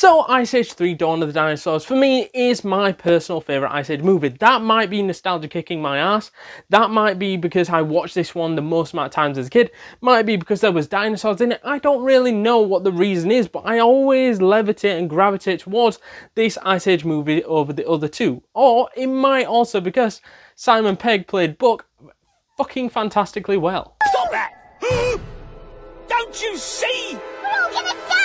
So Ice Age 3 Dawn of the Dinosaurs for me is my personal favourite Ice Age movie. That might be nostalgia kicking my ass. That might be because I watched this one the most amount of times as a kid. Might be because there was dinosaurs in it. I don't really know what the reason is, but I always levitate and gravitate towards this Ice Age movie over the other two. Or it might also because Simon Pegg played Buck fucking fantastically well. Stop that! Don't you see? We're all gonna die!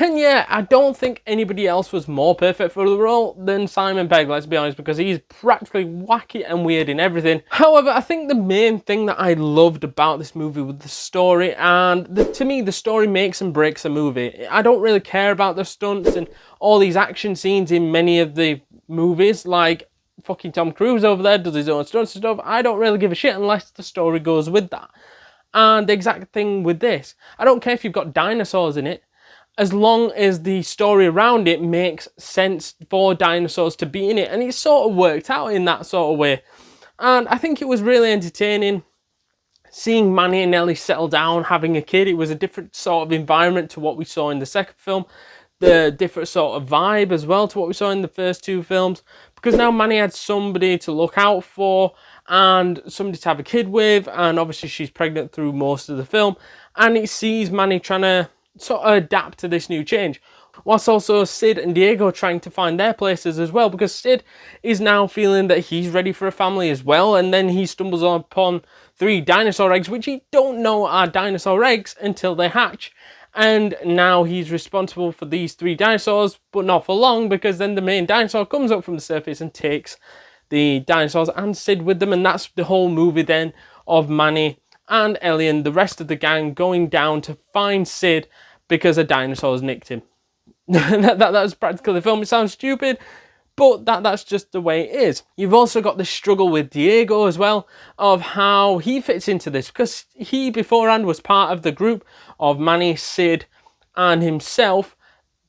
And yeah, I don't think anybody else was more perfect for the role than Simon Pegg, let's be honest, because he's practically wacky and weird in everything. However, I think the main thing that I loved about this movie was the story, and to me, the story makes and breaks a movie. I don't really care about the stunts and all these action scenes in many of the movies, like fucking Tom Cruise over there does his own stunts and stuff. I don't really give a shit unless the story goes with that. And the exact thing with this. I don't care if you've got dinosaurs in it, as long as the story around it makes sense for dinosaurs to be in it. And it sort of worked out in that sort of way. And I think it was really entertaining seeing Manny and Ellie settle down, having a kid. It was a different sort of environment to what we saw in the second film. The different sort of vibe as well to what we saw in the first two films. Because now Manny had somebody to look out for and somebody to have a kid with. And obviously she's pregnant through most of the film. And it sees Manny trying to sort of adapt to this new change, whilst also Sid and Diego trying to find their places as well, because Sid is now feeling that he's ready for a family as well, and then he stumbles upon 3 dinosaur eggs, which he don't know are dinosaur eggs until they hatch, and now he's responsible for these 3 dinosaurs, but not for long, because then the main dinosaur comes up from the surface and takes the dinosaurs and Sid with them, and that's the whole movie then of Manny and Ellie and the rest of the gang going down to find Sid because a dinosaur's nicked him. That's practically the film. It sounds stupid, but that's just the way it is. You've also got the struggle with Diego as well, of how he fits into this, because he beforehand was part of the group of Manny, Sid, and himself,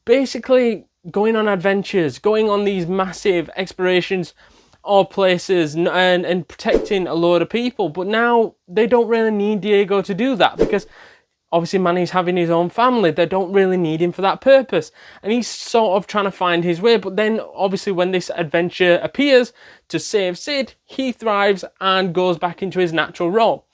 basically going on adventures, going on these massive explorations of places and protecting a load of people. But now they don't really need Diego to do that, because obviously Manny's having his own family. They don't really need him for that purpose. And he's sort of trying to find his way. But then obviously when this adventure appears to save Sid, he thrives and goes back into his natural role.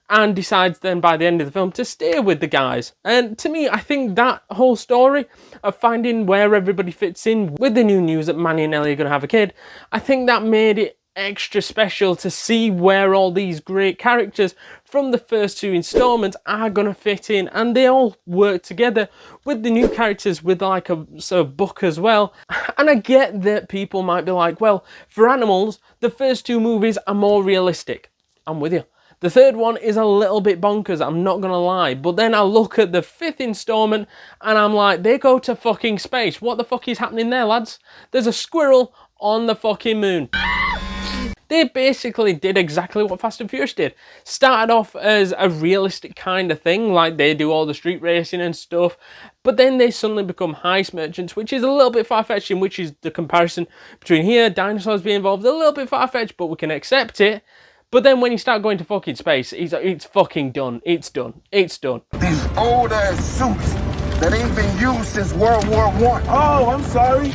And decides then by the end of the film to stay with the guys. And to me, I think that whole story of finding where everybody fits in with the new news that Manny and Ellie are going to have a kid, I think that made it extra special to see where all these great characters from the first 2 installments are going to fit in, and they all work together with the new characters, with like a sort of Buck as well. And I get that people might be like, well, for animals the first 2 movies are more realistic. I'm with you. The third one is a little bit bonkers, I'm not gonna lie, but then I look at the 5th installment and I'm like, they go to fucking space. What the fuck is happening there, lads? There's a squirrel on the fucking moon. They basically did exactly what Fast and Furious did. Started off as a realistic kind of thing, like they do all the street racing and stuff, but then they suddenly become heist merchants, which is a little bit far-fetched, in which is the comparison between here, dinosaurs being involved, a little bit far-fetched, but we can accept it. But then when you start going to fucking space, it's fucking done. It's done. It's done. These old-ass suits that ain't been used since World War I. Oh, I'm sorry.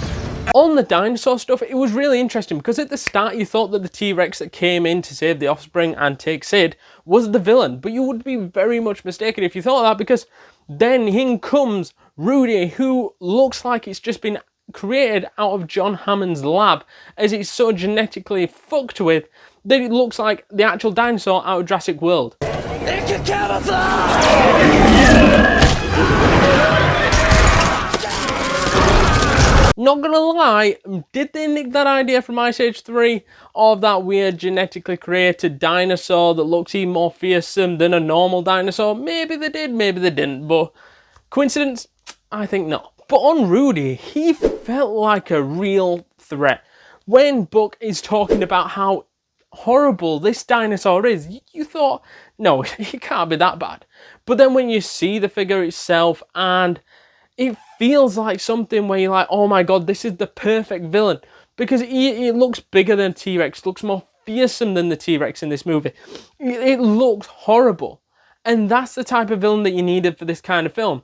On the dinosaur stuff, it was really interesting because at the start you thought that the T-Rex that came in to save the offspring and take Sid was the villain. But you would be very much mistaken if you thought that, because then in comes Rudy, who looks like it's just been created out of John Hammond's lab, as it's so genetically fucked with that it looks like the actual dinosaur out of Jurassic World. It can camouflage! Not gonna lie, did they nick that idea from Ice Age 3 of that weird genetically created dinosaur that looks even more fearsome than a normal dinosaur? Maybe they did, maybe they didn't, but coincidence? I think not. But on Rudy, he felt like a real threat. When Buck is talking about how horrible this dinosaur is, you thought, no, it can't be that bad. But then when you see the figure itself, and it feels like something where you're like, oh my god, this is the perfect villain. Because it looks bigger than T-Rex, looks more fearsome than the T-Rex in this movie. It looks horrible. And that's the type of villain that you needed for this kind of film.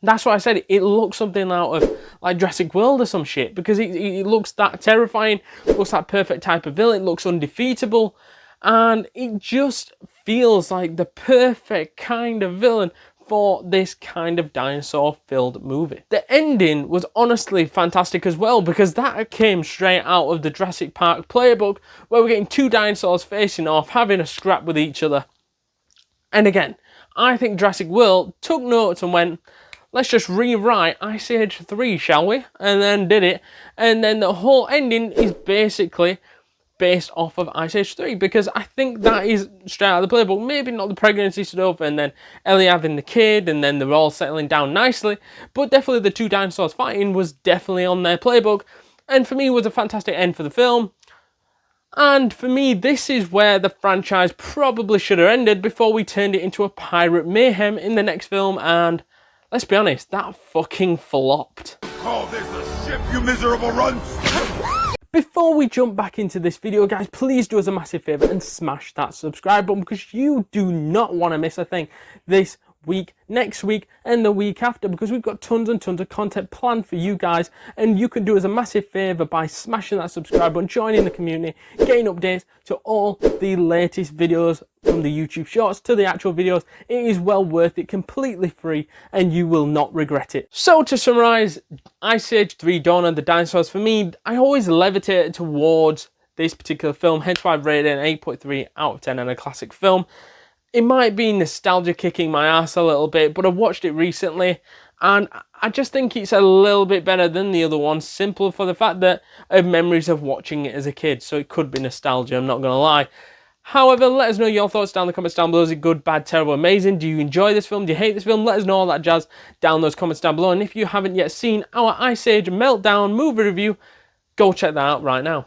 That's why I said it looks something out of like Jurassic World or some shit, because it looks that terrifying, looks that perfect type of villain, it looks undefeatable, and it just feels like the perfect kind of villain for this kind of dinosaur-filled movie. The ending was honestly fantastic as well, because that came straight out of the Jurassic Park playbook, where we're getting two dinosaurs facing off, having a scrap with each other. And again, I think Jurassic World took notes and went, let's just rewrite Ice Age 3, shall we? And then did it. And then the whole ending is basically based off of Ice Age 3, because I think that is straight out of the playbook. Maybe not the pregnancy stuff and then Ellie having the kid and then they're all settling down nicely, but definitely the two dinosaurs fighting was definitely on their playbook, and for me it was a fantastic end for the film. And for me, this is where the franchise probably should have ended before we turned it into a pirate mayhem in the next film, and let's be honest, that fucking flopped. Call this a ship, you miserable runts! Before we jump back into this video, guys, please do us a massive favour and smash that subscribe button, because you do not want to miss a thing this week, next week, and the week after, because we've got tons and tons of content planned for you guys, and you can do us a massive favour by smashing that subscribe button, joining the community, getting updates to all the latest videos from the YouTube shorts to the actual videos. It is well worth it, completely free, and you will not regret it. So to summarise, Ice Age 3 Dawn of the Dinosaurs, for me, I always levitated towards this particular film, hence why I've rated an 8.3 out of 10 and a classic film. It might be nostalgia kicking my ass a little bit, but I watched it recently and I just think it's a little bit better than the other one, simply for the fact that I have memories of watching it as a kid, so it could be nostalgia, I'm not going to lie. However, let us know your thoughts down in the comments down below. Is it good, bad, terrible, amazing? Do you enjoy this film? Do you hate this film? Let us know all that jazz down in those comments down below. And if you haven't yet seen our Ice Age Meltdown movie review, go check that out right now.